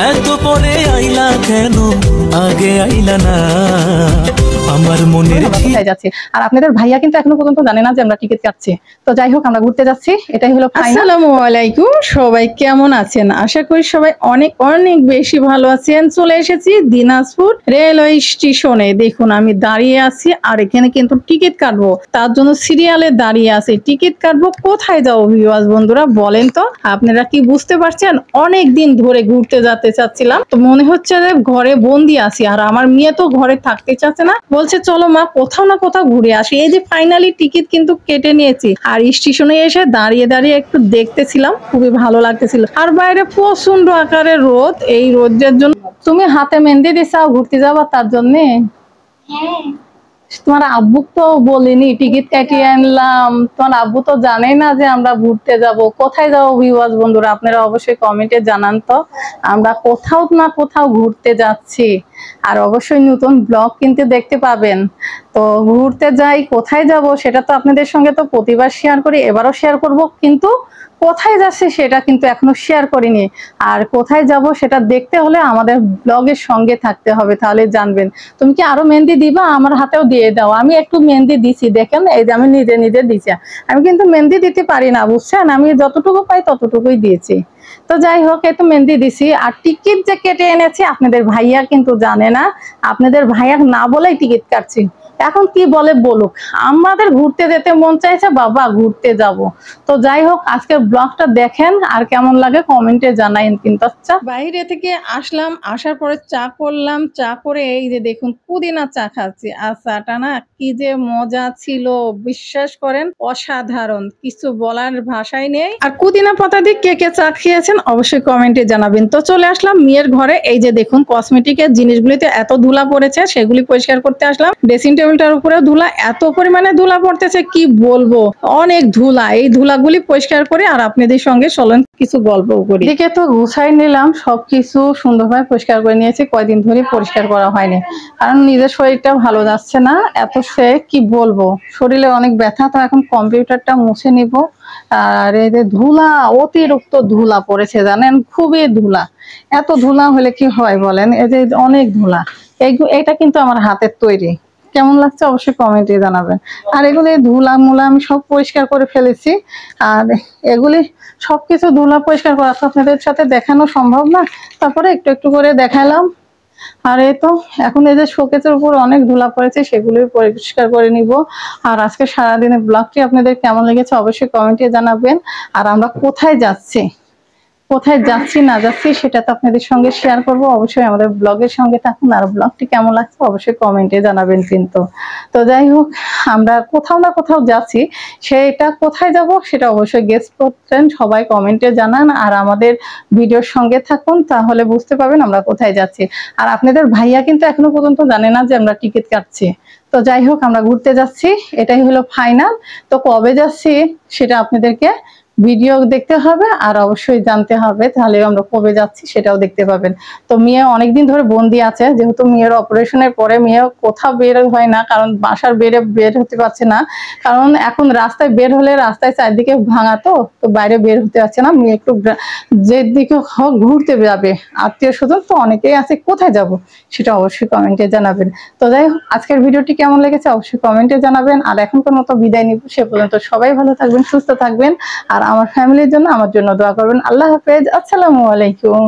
এত পরে আইলা কেন, আগে আইলা না আমার মনের কোথায় যাচ্ছি। আর আপনাদের ভাইয়া কিন্তু এখনো পর্যন্ত জানে না যে আমরা টিকিট কাটছি। তো যাই হোক আমরা ঘুরতে যাচ্ছি, এটাই হলো ফাইনাল। আসসালামু আলাইকুম, সবাই কেমন আছেন? আশা করি সবাই অনেক অনেক বেশি ভালো আছেন। চলে এসেছি দিনাজপুর রেলওয়ে স্টেশনে। দেখুন আমি দাঁড়িয়ে আছি আর এখানে কিন্তু টিকিট কাটবো, তার জন্য সিরিয়ালে দাঁড়িয়ে আছি। টিকিট কাটবো, কোথায় যাবো ভিউয়ার্স বন্ধুরা বলেন তো? আপনারা কি বুঝতে পারছেন? অনেক দিন ধরে ঘুরতে যেতে চাচ্ছিলাম, তো মনে হচ্ছে যে ঘরে বন্দি আছি। আর আমার মেয়ে তো ঘরে থাকতে চাচ্ছে না, বলছে চলো মা কোথাও না কোথাও ঘুরে আসি। এই যে ফাইনালি টিকিট কিন্তু কেটে নিয়েছি, আর স্টেশনে এসে দাঁড়িয়ে দাঁড়িয়ে একটু দেখতেছিলাম, খুবই ভালো লাগতেছিল। আর বাইরে প্রচন্ড আকারের রোদ, এই রোদের জন্য। তুমি হাতে মেহেন্দি দিছাও ঘুরতে যাবা তার জন্য? তোমার আব্বু তো বলিনি টিকিট কাটিয়ে আনলাম, তোমার আব্বু তো জানেই না যে আমরা ঘুরতে যাব। কোথায় যাবো ভিউয়ার্স বন্ধুরা আপনারা অবশ্যই কমেন্টে জানান তো। আমরা কোথাও না কোথাও ঘুরতে যাচ্ছি, আর অবশ্যই নতুন ব্লগ কিন্তু দেখতে পাবেন। তো ঘুরতে যাই, কোথায় যাব সেটা তো আপনাদের সঙ্গে তো প্রতিবার শেয়ার করি, এবারও শেয়ার করব, কিন্তু কোথায় যাচ্ছে সেটা কিন্তু এখনো শেয়ার করিনি। আর কোথায় যাব সেটা দেখতে হলে আমাদের ব্লগের সঙ্গে থাকতে হবে, তাহলে জানবেন। তুমি কি আরো মেহেন্দি দিবা? আমার হাতেও দিয়ে দাও, আমি একটু মেহেন্দি দিছি, দেখেন এই যে আমি নিজে নিজে দিছি। আমি কিন্তু মেহেন্দি দিতে পারি না বুঝছেন, আমি যতটুকু পাই ততটুকুই দিয়েছি। তো যাই হোক, এই তো মেহেন্দি দিছি। আর টিকিট যে কেটে এনেছি আপনাদের ভাইয়া কিন্তু জানে না, আপনাদের ভাইয়া না বলেই টিকিট কাটছি। এখন কি বলে বলুক, আমাদের ঘুরতে যেতে মন চাইছে, বাবা ঘুরতে যাব। তো যাই হোক আজকের ব্লগটা দেখেন, আর কেমন লাগে কমেন্টে জানাইন কিন্তু। আচ্ছা বাইরে থেকে আসলাম, আসার পরে চা করলাম, চা করে এই যে দেখুন পুদিনা চা খাচ্ছি। আর চাটা না কি যে মজা ছিল, বিশ্বাস করেন অসাধারণ, কিছু বলার ভাষাই নেই। আর পুদিনা পাতা দিয়ে কে কে চা খেয়েছেন অবশ্যই কমেন্টে জানাবেন। তো চলে আসলাম মেয়ের ঘরে, এই যে দেখুন কসমেটিকের জিনিসগুলিতে এত ধুলা পড়েছে, সেগুলি পরিষ্কার করতে আসলাম। ড্রেসিং টেবিলটার উপরে ধুলা, এত পরিমাণে ধুলা পড়তেছে কি বলবো, অনেক ধুলা। এই ধুলাগুলি পরিষ্কার করে আর আপনাদের সঙ্গে চলেন কিছু গল্প করি। এদিকে তো গুছাই নিলাম, সবকিছু সুন্দরভাবে পরিষ্কার করে নিয়েছি। কয়দিন ধরে পরিষ্কার করা হয়নি, কারণ নিজের শরীরটা ভালো যাচ্ছে না। এত সে কি বলবো, শরীরে অনেক ব্যথা। তো এখন কম্পিউটারটা মুছে নিব। আর এই যে ধুলা, অতিরিক্ত ধুলা পড়েছে জানেন, খুবই ধুলা। এত ধুলা হলে কি হয় বলেন? এই যে অনেক ধুলা, এইটা কিন্তু আমার হাতের তৈরি। কেমন লাগছে অবশ্যই কমেন্টে জানাবেন। আর এগুলি ধুলা মুলা আমি সব পরিষ্কার করে ফেলেছি। আর এগুলি সবকিছু ধুলা পরিষ্কার করা তো আপনাদের সাথে দেখানো সম্ভব না, তারপরে একটু একটু করে দেখালাম। আর এই তো এখন এই যে শোকেসের উপর অনেক ধুলা পড়েছে, সেগুলি পরিষ্কার করে নিব। আর আজকে সারাদিনের ব্লগটি আপনাদের কেমন লেগেছে অবশ্যই কমেন্টে জানাবেন। আর আমরা কোথায় যাচ্ছি, কোথায় যাচ্ছি না যাচ্ছি সেটা তো আপনাদের সঙ্গে শেয়ার করব। অবশ্যই আমাদের ব্লগের সঙ্গে থাকুন, আর ব্লগটি কেমন লাগছে অবশ্যই কমেন্টে জানাবেন কিন্তু। তো যাই হোক আমরা কোথাও না কোথাও যাচ্ছি, সেটা কোথায় যাব সেটা অবশ্যই গেস করতেন, সবাই কমেন্টে জানান। আর আমাদের ভিডিওর সঙ্গে থাকুন, তাহলে বুঝতে পারবেন আমরা কোথায় যাচ্ছি। আর আপনাদের ভাইয়া কিন্তু এখনো পর্যন্ত জানে না যে আমরা টিকিট কাটছি। তো যাই হোক আমরা ঘুরতে যাচ্ছি, এটাই হলো ফাইনাল। তো কবে যাচ্ছি সেটা আপনাদেরকে ভিডিও দেখতে হবে, আর অবশ্যই জানতে হবে, তাহলে আমরা কবে যাচ্ছি সেটাও দেখতে পাবেন। তো মেয়ে অনেকদিন ধরে বন্দি আছে, যেহেতু মেয়ের অপারেশনের পরে মেয়ে কোথাও বের হয় না, কারণ বাসার বের হতে পারছে না। কারণ এখন রাস্তায় বের হলে রাস্তায় চারদিকে ভাঙা, তো বাইরে বের হতে পারছে না। মেয়ে একটু যেদিকে হোক ঘুরতে যাবে, আত্মীয় স্বজন তো অনেকেই আছে, কোথায় যাব সেটা অবশ্যই কমেন্টে জানাবেন। তো যাই হোক আজকের ভিডিওটি কেমন লেগেছে অবশ্যই কমেন্টে জানাবেন। আর এখনকার মতো বিদায় নিব, সে পর্যন্ত সবাই ভালো থাকবেন, সুস্থ থাকবেন। আর আমার ফ্যামিলির জন্য, আমার জন্য দোয়া করবেন। আল্লাহ হাফেজ, আসসালামু আলাইকুম।